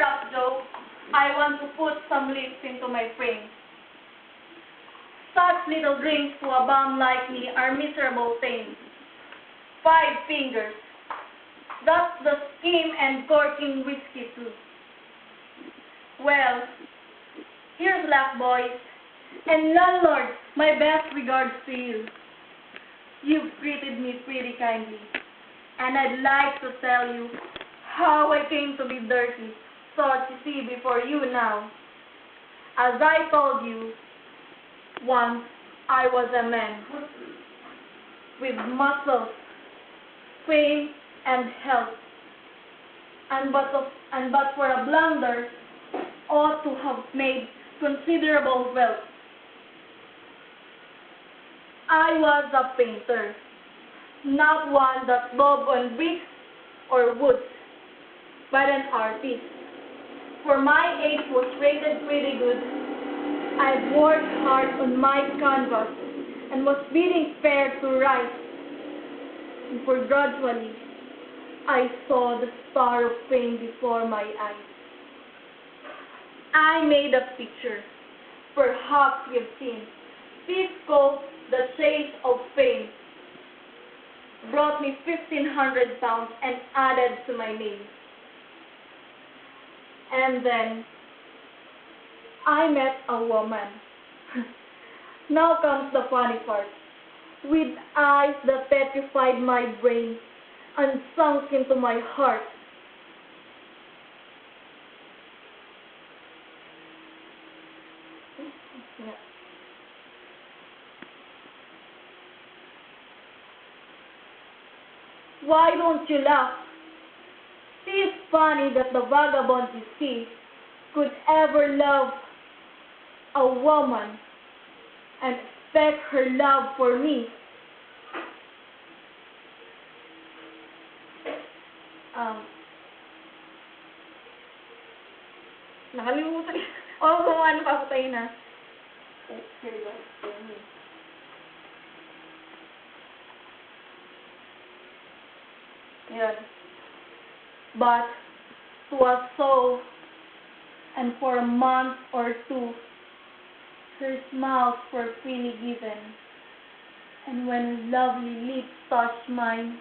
up, Joe. I want to put some lips into my frame. Such little drinks to a bum like me are miserable things. 5 fingers. That's the scheme and corking whiskey too. Well, here's luck, boys. And landlord, my best regards to you. You've treated me pretty kindly. And I'd like to tell you how I came to be dirty, so to see before you now. As I told you, once I was a man with muscles, fame, and health, and but for a blunder, ought to have made considerable wealth. I was a painter, not one that loved on bricks or wood, but an artist. For my age was rated pretty good. I worked hard on my canvas and was bidding fair to write. And for gradually, I saw the star of fame before my eyes. I made a picture, perhaps you've seen. This called The Chase of Fame. Brought me 1,500 pounds and added to my name. And then I met a woman. Now comes the funny part. With eyes that petrified my brain and sunk into my heart. Why don't you laugh? It is funny that the vagabond you see could ever love a woman and expect her love for me. Nakalimutan. Kung ano pa tayo na. Here you go. Yun. But it was so, and for a month or two, her smiles were freely given, and when her lovely lips touched mine,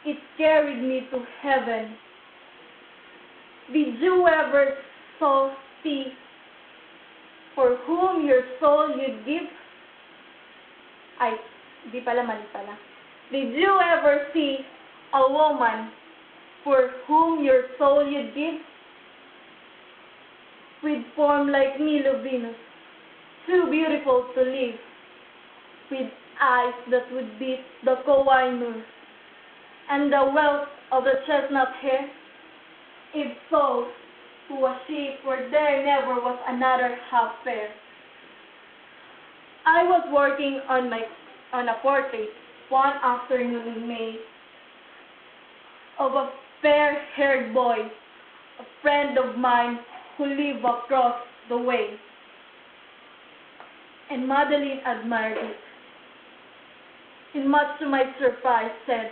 it carried me to heaven. Did you ever so see for whom your soul you'd give? Ay, di pala, mali pala. Did you ever see a woman for whom your soul you'd give? With form like Milo Venus, too beautiful to live, with eyes that would beat the Koh-i-Noor, and the wealth of the chestnut hair? If so, who was she, for there never was another half fair. I was working on a portrait one afternoon in May of a fair-haired boy, a friend of mine who lived across the way. And Madeline admired it, and much to my surprise said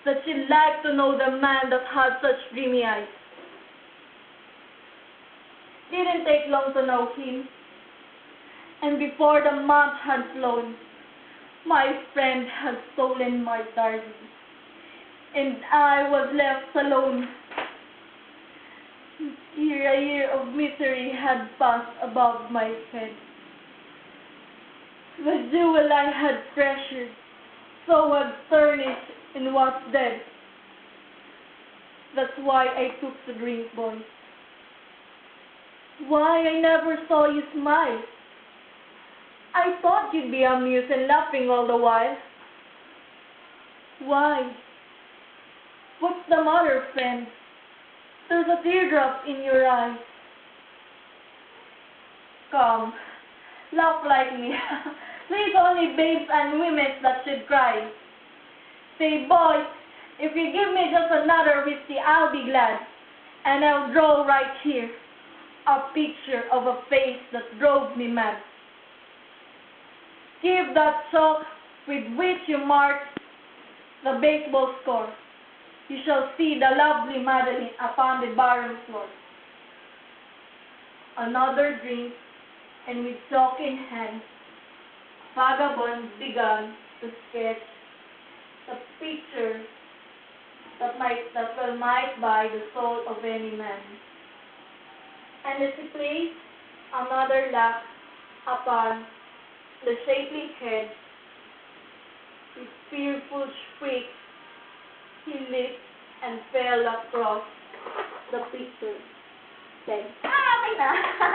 that she'd like to know the man that had such dreamy eyes. Didn't take long to know him, and before the month had flown, my friend had stolen my darling, and I was left alone. A year of misery had passed above my head. The jewel I had treasured, so had tarnished and was dead. That's why I took to drink, boy. Why I never saw you smile. I thought you'd be amused and laughing all the while. Why? What's the matter, friend? There's a teardrop in your eye. Come, laugh like me. Please, only babes and women that should cry. Say, boy, if you give me just another whiskey, I'll be glad. And I'll draw right here a picture of a face that drove me mad. Give that chalk with which you mark the baseball score. You shall see the lovely Madeline upon the barroom floor. another drink, and with chalk in hand, vagabond began to sketch the picture that might buy the soul of any man. And as he placed another laugh upon the shapely head, with fearful shriek, he leaped and fell across the picture. Then, okay na.